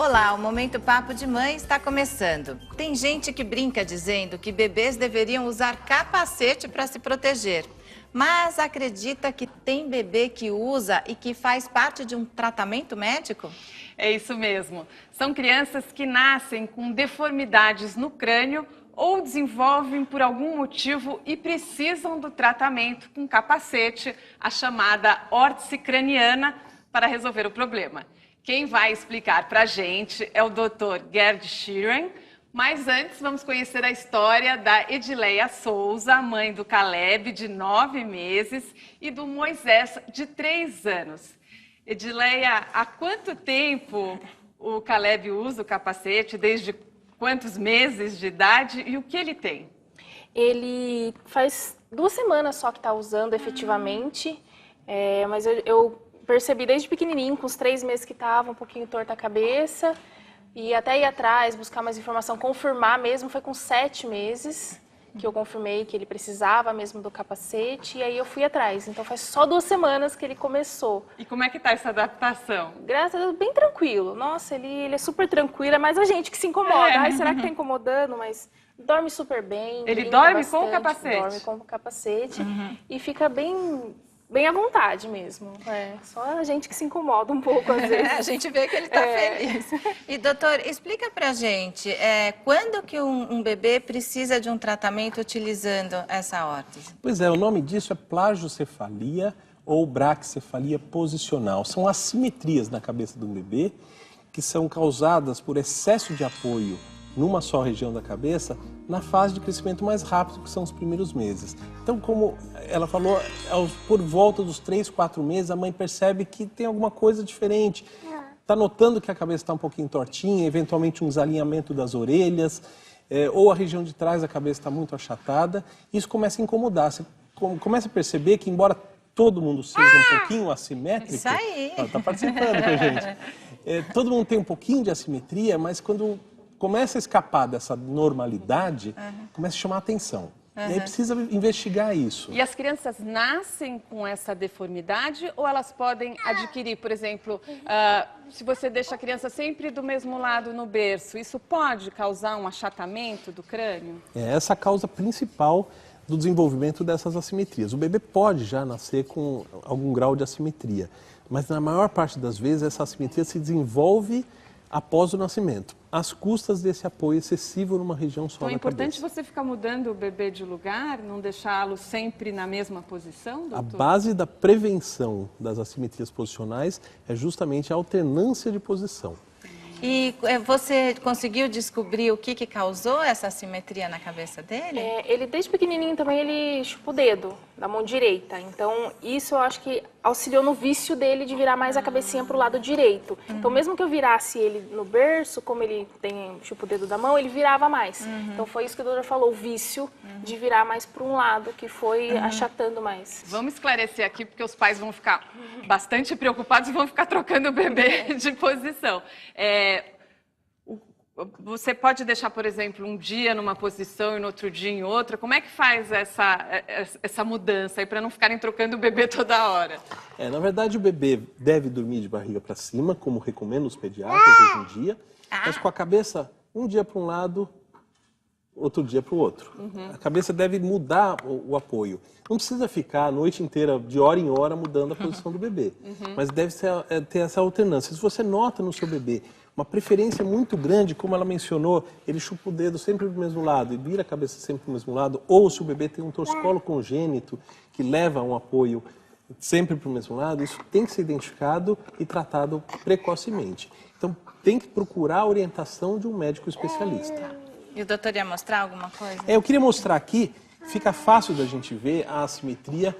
Olá, o Momento Papo de Mãe está começando. Tem gente que brinca dizendo que bebês deveriam usar capacete para se proteger. Mas acredita que tem bebê que usa e que faz parte de um tratamento médico? É isso mesmo. São crianças que nascem com deformidades no crânio ou desenvolvem por algum motivo e precisam do tratamento com capacete, a chamada órtese craniana, para resolver o problema. Quem vai explicar para a gente é o Dr. Gerd Schirren, mas antes vamos conhecer a história da Edileia Souza, mãe do Caleb, de 9 meses, e do Moisés, de 3 anos. Edileia, há quanto tempo o Caleb usa o capacete? Desde quantos meses de idade e o que ele tem? Ele faz 2 semanas só que está usando efetivamente, mas eu percebi desde pequenininho, com os 3 meses que estava, um pouquinho torta a cabeça, e até ir atrás, buscar mais informação, confirmar mesmo, foi com 7 meses que eu confirmei que ele precisava mesmo do capacete, e aí eu fui atrás. Então faz só 2 semanas que ele começou. E como é que tá essa adaptação? Graças a Deus, bem tranquilo. Nossa, ele é super tranquilo, é mais a gente que se incomoda. Ai, será que tá incomodando? Mas dorme super bem. Ele dorme bastante, com o capacete? Dorme com o capacete e fica bem à vontade mesmo. Só a gente que se incomoda um pouco às vezes. A gente vê que ele está feliz. E doutor, explica pra gente, quando que um bebê precisa de um tratamento utilizando essa órtese? Pois é, o nome disso é plagiocefalia ou braquicefalia posicional. São assimetrias na cabeça do bebê que são causadas por excesso de apoio numa só região da cabeça, na fase de crescimento mais rápido, que são os primeiros meses. Então, como ela falou, por volta dos 3, 4 meses, a mãe percebe que tem alguma coisa diferente. Está notando que a cabeça está um pouquinho tortinha, eventualmente um desalinhamento das orelhas, ou a região de trás da cabeça está muito achatada. Isso começa a incomodar. Você começa a perceber que, embora todo mundo seja um pouquinho assimétrico... Isso aí! Está participando com a gente. Todo mundo tem um pouquinho de assimetria, mas quando começa a escapar dessa normalidade, começa a chamar a atenção. E aí precisa investigar isso. E as crianças nascem com essa deformidade ou elas podem adquirir, por exemplo, se você deixa a criança sempre do mesmo lado no berço, isso pode causar um achatamento do crânio? É essa a causa principal do desenvolvimento dessas assimetrias. O bebê pode já nascer com algum grau de assimetria, mas na maior parte das vezes essa assimetria se desenvolve após o nascimento, às custas desse apoio excessivo numa região só da cabeça. Então é importante você ficar mudando o bebê de lugar, não deixá-lo sempre na mesma posição, doutor? A base da prevenção das assimetrias posicionais é justamente a alternância de posição. E você conseguiu descobrir o que causou essa assimetria na cabeça dele? Ele, desde pequenininho também, ele chupa o dedo da mão direita. Então, isso eu acho que auxiliou no vício dele de virar mais a cabecinha para o lado direito. Então, mesmo que eu virasse ele no berço, como ele tem chupa o dedo da mão, ele virava mais. Então, foi isso que o doutor falou, o vício de virar mais para um lado, que foi achatando mais. Vamos esclarecer aqui, porque os pais vão ficar bastante preocupados e vão ficar trocando o bebê de posição. Você pode deixar, por exemplo, um dia numa posição e no outro dia em outra? Como é que faz essa mudança aí para não ficarem trocando o bebê toda hora? Na verdade, o bebê deve dormir de barriga para cima, como recomendam os pediatras hoje em dia, mas com a cabeça um dia para um lado, outro dia para o outro. A cabeça deve mudar o apoio. Não precisa ficar a noite inteira, de hora em hora, mudando a posição do bebê, mas deve ter essa alternância. Se você nota no seu bebê uma preferência muito grande, como ela mencionou, ele chupa o dedo sempre do mesmo lado e vira a cabeça sempre do mesmo lado, ou se o bebê tem um torcicolo congênito que leva um apoio sempre para o mesmo lado, isso tem que ser identificado e tratado precocemente. Então, tem que procurar a orientação de um médico especialista. E o doutor ia mostrar alguma coisa? Eu queria mostrar aqui, fica fácil da gente ver a assimetria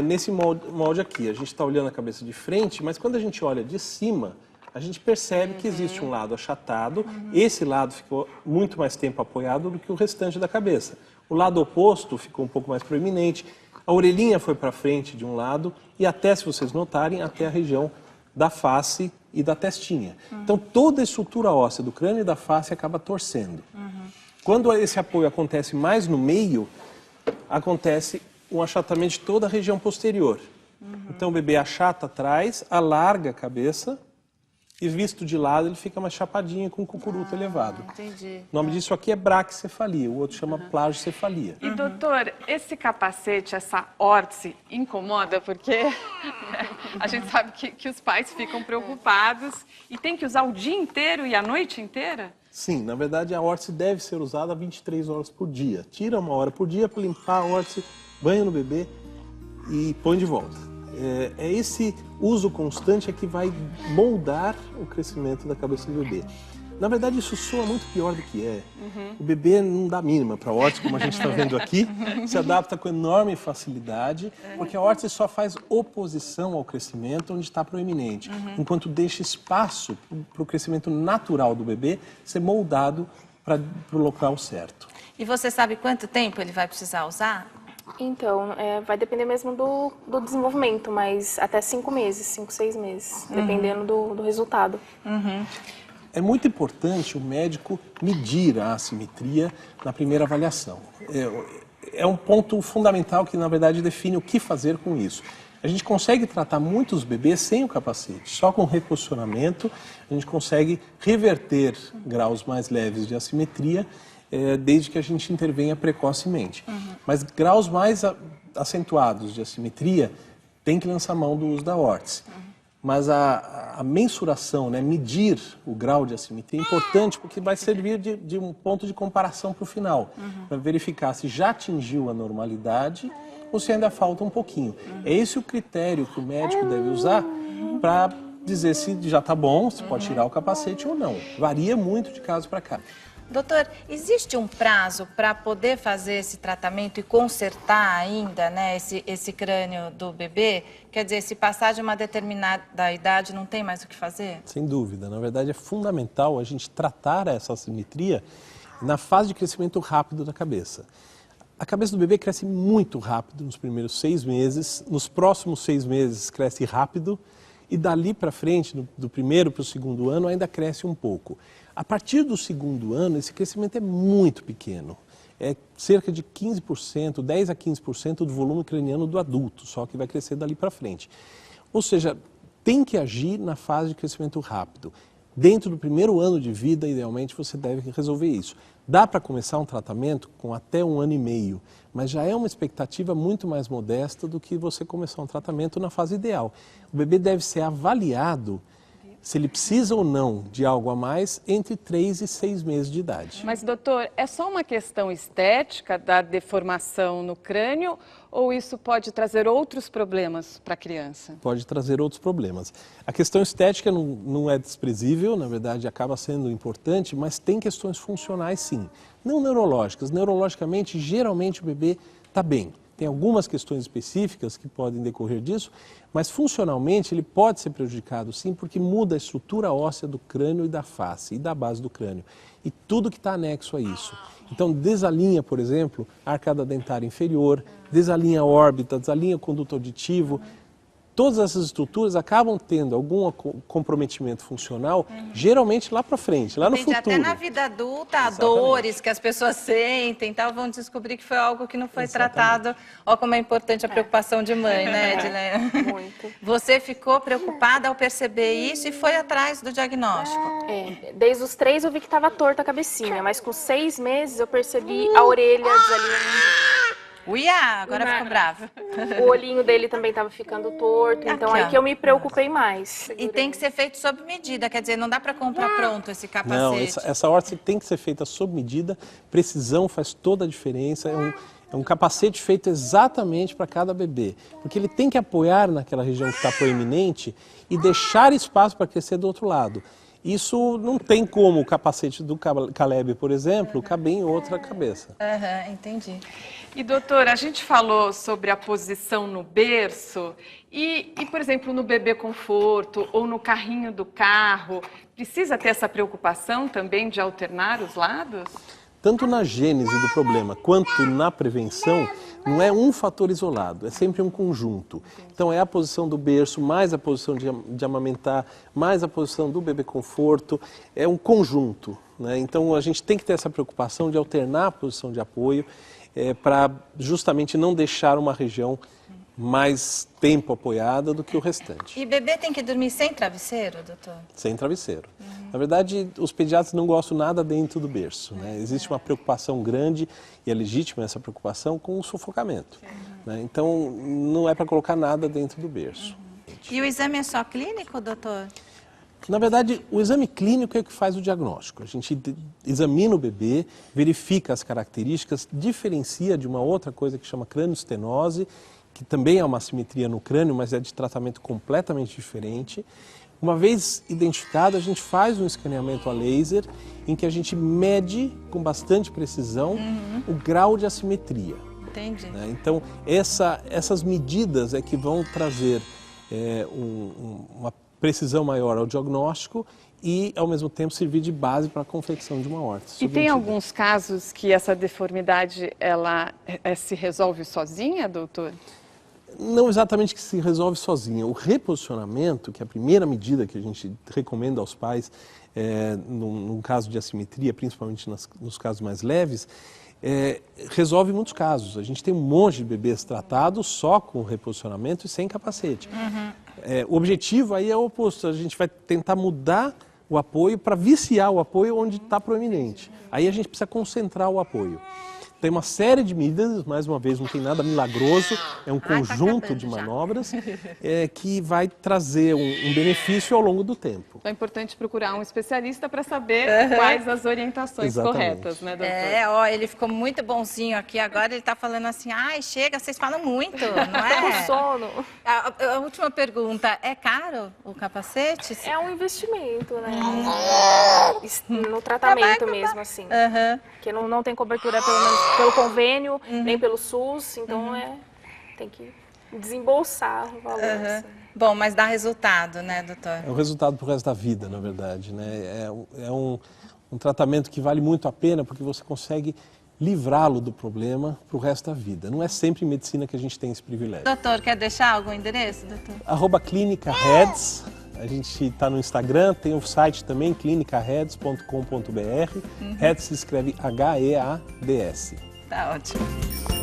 nesse molde aqui. A gente está olhando a cabeça de frente, mas quando a gente olha de cima, a gente percebe que existe um lado achatado, esse lado ficou muito mais tempo apoiado do que o restante da cabeça. O lado oposto ficou um pouco mais proeminente, a orelhinha foi para frente de um lado e até, se vocês notarem, até a região da face e da testinha. Então, toda a estrutura óssea do crânio e da face acaba torcendo. Quando esse apoio acontece mais no meio, acontece um achatamento de toda a região posterior. Então, o bebê achata atrás, alarga a cabeça e visto de lado ele fica mais chapadinho com o cucuruto elevado. Entendi. O nome disso aqui é braquicefalia, o outro chama plagiocefalia. E doutor, esse capacete, essa órtese, incomoda porque a gente sabe que os pais ficam preocupados e tem que usar o dia inteiro e a noite inteira? Sim, na verdade a órtese deve ser usada 23 horas por dia. Tira 1 hora por dia para limpar a órtese, banha no bebê e põe de volta. É esse uso constante que vai moldar o crescimento da cabeça do bebê. Na verdade, isso soa muito pior do que é. O bebê não dá mínima para a órtese, como a gente está vendo aqui, se adapta com enorme facilidade, porque a órtese só faz oposição ao crescimento onde está proeminente, enquanto deixa espaço para o crescimento natural do bebê ser moldado para o local certo. E você sabe quanto tempo ele vai precisar usar? Então, vai depender mesmo do desenvolvimento, mas até 5 meses, 5, 6 meses, dependendo do resultado. É muito importante o médico medir a assimetria na primeira avaliação. É um ponto fundamental que, na verdade, define o que fazer com isso. A gente consegue tratar muitos bebês sem o capacete. Só com reposicionamento a gente consegue reverter graus mais leves de assimetria, desde que a gente intervenha precocemente. Mas graus mais acentuados de assimetria tem que lançar mão do uso da órtese. Mas a mensuração, né, medir o grau de assimetria é importante porque vai servir de um ponto de comparação para o final, para verificar se já atingiu a normalidade ou se ainda falta um pouquinho. É esse o critério que o médico deve usar para dizer se já está bom, se pode tirar o capacete ou não. Varia muito de caso para cá. Doutor, existe um prazo para poder fazer esse tratamento e consertar ainda, né, esse crânio do bebê? Quer dizer, se passar de uma determinada idade, não tem mais o que fazer? Sem dúvida. Na verdade, é fundamental a gente tratar essa assimetria na fase de crescimento rápido da cabeça. A cabeça do bebê cresce muito rápido nos primeiros 6 meses, nos próximos 6 meses cresce rápido e dali para frente, do primeiro para o segundo ano, ainda cresce um pouco. A partir do segundo ano, esse crescimento é muito pequeno. É cerca de 15%, 10 a 15% do volume craniano do adulto, só que vai crescer dali para frente. Ou seja, tem que agir na fase de crescimento rápido. Dentro do primeiro ano de vida, idealmente, você deve resolver isso. Dá para começar um tratamento com até 1 ano e meio, mas já é uma expectativa muito mais modesta do que você começar um tratamento na fase ideal. O bebê deve ser avaliado se ele precisa ou não de algo a mais entre 3 e 6 meses de idade. Mas, doutor, é só uma questão estética da deformação no crânio ou isso pode trazer outros problemas para a criança? Pode trazer outros problemas. A questão estética não é desprezível, na verdade acaba sendo importante, mas tem questões funcionais sim. Não neurológicas. Neurologicamente, geralmente o bebê está bem. Tem algumas questões específicas que podem decorrer disso, mas funcionalmente ele pode ser prejudicado sim, porque muda a estrutura óssea do crânio e da face e da base do crânio. E tudo que está anexo a isso. Então desalinha, por exemplo, a arcada dentária inferior, desalinha a órbita, desalinha o conduto auditivo. Todas essas estruturas acabam tendo algum comprometimento funcional, geralmente lá para frente, lá no futuro. Até na vida adulta, dores que as pessoas sentem, tal, vão descobrir que foi algo que não foi tratado. Olha como é importante a preocupação de mãe, né, Edileia? Muito. Você ficou preocupada ao perceber isso e foi atrás do diagnóstico? Desde os 3 eu vi que estava torta a cabecinha, mas com 6 meses eu percebi a orelha desalinhando. Uia, agora ficou brava. O olhinho dele também estava ficando torto, então Aqui, aí ó. que eu me preocupei mais. E tem que ser feito sob medida, quer dizer, não dá para comprar pronto esse capacete. Não, essa órtese tem que ser feita sob medida, precisão faz toda a diferença, é um capacete feito exatamente para cada bebê, porque ele tem que apoiar naquela região que está proeminente e deixar espaço para crescer do outro lado. Isso não tem como o capacete do Caleb, por exemplo, caber em outra cabeça. Entendi. E, doutora, a gente falou sobre a posição no berço e, por exemplo, no bebê conforto ou no carrinho do carro, precisa ter essa preocupação também de alternar os lados? Tanto na gênese do problema quanto na prevenção, não é um fator isolado, é sempre um conjunto. Então é a posição do berço, mais a posição de amamentar, mais a posição do bebê conforto, é um conjunto, né? Então a gente tem que ter essa preocupação de alternar a posição de apoio para justamente não deixar uma região mais tempo apoiada do que o restante. E bebê tem que dormir sem travesseiro, doutor? Sem travesseiro. Na verdade, os pediatras não gostam nada dentro do berço, né? Existe uma preocupação grande, e é legítima essa preocupação, com o sufocamento. Né? Então, não é para colocar nada dentro do berço. E o exame é só clínico, doutor? Na verdade, o exame clínico é o que faz o diagnóstico. A gente examina o bebê, verifica as características, diferencia de uma outra coisa que chama cranioestenose, que também é uma assimetria no crânio, mas é de tratamento completamente diferente. Uma vez identificado, a gente faz um escaneamento a laser, em que a gente mede com bastante precisão o grau de assimetria. Entendi. Né? Então, essas medidas é que vão trazer uma precisão maior ao diagnóstico e, ao mesmo tempo, servir de base para a confecção de uma horta. E tem alguns casos que essa deformidade ela se resolve sozinha, doutor? Não exatamente que se resolve sozinha. O reposicionamento, que é a primeira medida que a gente recomenda aos pais, num caso de assimetria, principalmente nos casos mais leves, resolve muitos casos. A gente tem um monte de bebês tratados só com reposicionamento e sem capacete. O objetivo aí é o oposto. A gente vai tentar mudar o apoio para viciar o apoio onde está proeminente. Aí a gente precisa concentrar o apoio. Tem uma série de medidas, mais uma vez, não tem nada milagroso, é um conjunto de manobras que vai trazer um benefício ao longo do tempo. Então é importante procurar um especialista para saber quais as orientações corretas, né, doutor? Ele ficou muito bonzinho aqui, agora ele está falando assim, ai, chega, vocês falam muito, não é? O sono. A última pergunta, é caro o capacete? É um investimento, né? No tratamento mesmo, assim. Porque não tem cobertura, pelo menos, pelo convênio, nem pelo SUS, então tem que desembolsar o valor. Assim. Bom, mas dá resultado, né, doutor? É um resultado para o resto da vida, na verdade. Né? É um tratamento que vale muito a pena porque você consegue livrá-lo do problema para o resto da vida. Não é sempre em medicina que a gente tem esse privilégio. Doutor, quer deixar algum endereço, doutor? @Clínica Heads. A gente está no Instagram, tem o site também, clinicaheads.com.br. Heads se escreve Heads. Tá ótimo.